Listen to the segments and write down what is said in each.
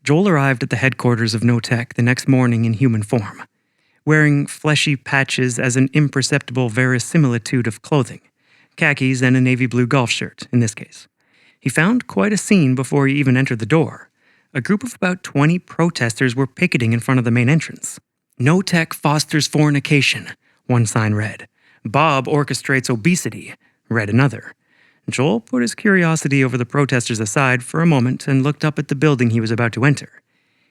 Joel arrived at the headquarters of No-Tech the next morning in human form, wearing fleshy patches as an imperceptible verisimilitude of clothing, khakis and a navy blue golf shirt, in this case. He found quite a scene before he even entered the door. A group of about 20 protesters were picketing in front of the main entrance. No-Tech fosters fornication, one sign read. Bob orchestrates obesity, read another. Joel put his curiosity over the protesters aside for a moment and looked up at the building he was about to enter.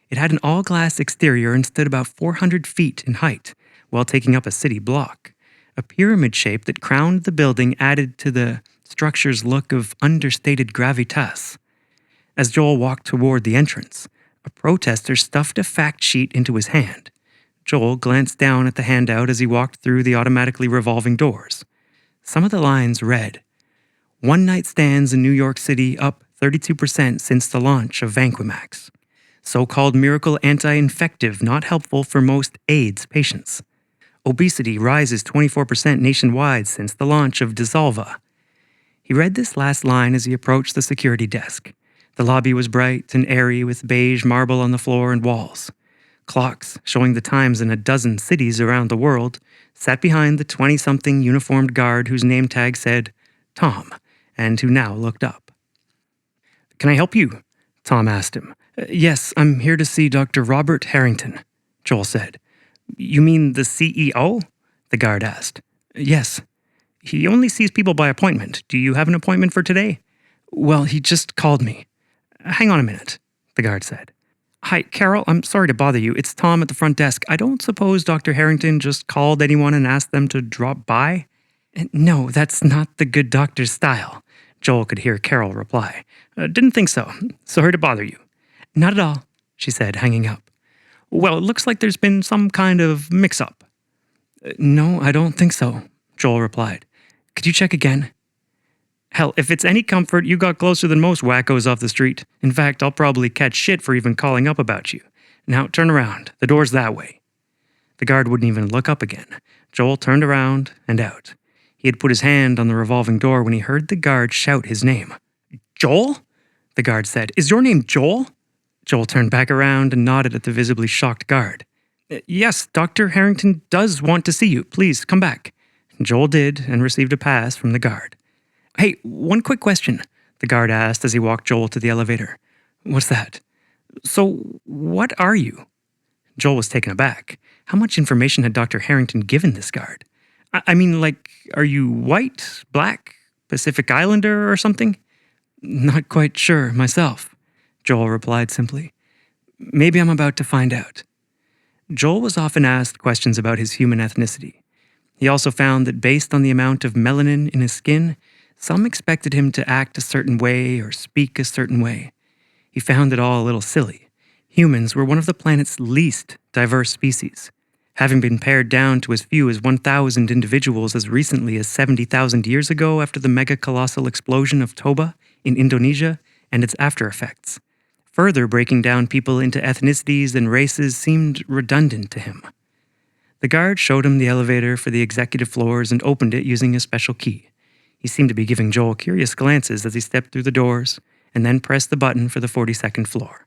It had an all-glass exterior and stood about 400 feet in height, while taking up a city block. A pyramid shape that crowned the building added to the structure's look of understated gravitas. As Joel walked toward the entrance, a protester stuffed a fact sheet into his hand. Joel glanced down at the handout as he walked through the automatically revolving doors. Some of the lines read, "One-night stands in New York City up 32% since the launch of Vanquimax. So-called miracle anti-infective not helpful for most AIDS patients. Obesity rises 24% nationwide since the launch of Dissolva." He read this last line as he approached the security desk. The lobby was bright and airy with beige marble on the floor and walls. Clocks, showing the times in a dozen cities around the world, sat behind the 20-something uniformed guard whose name tag said Tom, and who now looked up. "Can I help you?" Tom asked him. "Yes, I'm here to see Dr. Robert Harrington," Joel said. "You mean the CEO?" the guard asked. "Yes." "He only sees people by appointment. Do you have an appointment for today?" "Well, he just called me." "Hang on a minute," the guard said. "Hi, Carol, I'm sorry to bother you. It's Tom at the front desk. I don't suppose Dr. Harrington just called anyone and asked them to drop by?" "No, that's not the good doctor's style," Joel could hear Carol reply. "Didn't think so. Sorry to bother you." "Not at all," she said, hanging up. "Well, it looks like there's been some kind of mix-up." "No, I don't think so," Joel replied. "Could you check again?" "Hell, if it's any comfort, you got closer than most wackos off the street. In fact, I'll probably catch shit for even calling up about you. Now, turn around. The door's that way." The guard wouldn't even look up again. Joel turned around and out. He had put his hand on the revolving door when he heard the guard shout his name. "Joel?" the guard said. "Is your name Joel?" Joel turned back around and nodded at the visibly shocked guard. "Yes, Dr. Harrington does want to see you. Please, come back." Joel did and received a pass from the guard. "Hey, one quick question," the guard asked as he walked Joel to the elevator. "What's that?" "So, what are you?" Joel was taken aback. How much information had Dr. Harrington given this guard? I mean, like, are you white, black, Pacific Islander or something?" "Not quite sure myself," Joel replied simply. "Maybe I'm about to find out." Joel was often asked questions about his human ethnicity. He also found that based on the amount of melanin in his skin, some expected him to act a certain way or speak a certain way. He found it all a little silly. Humans were one of the planet's least diverse species, having been pared down to as few as 1,000 individuals as recently as 70,000 years ago after the mega-colossal explosion of Toba in Indonesia and its after-effects. Further breaking down people into ethnicities and races seemed redundant to him. The guard showed him the elevator for the executive floors and opened it using a special key. He seemed to be giving Joel curious glances as he stepped through the doors and then pressed the button for the 42nd floor.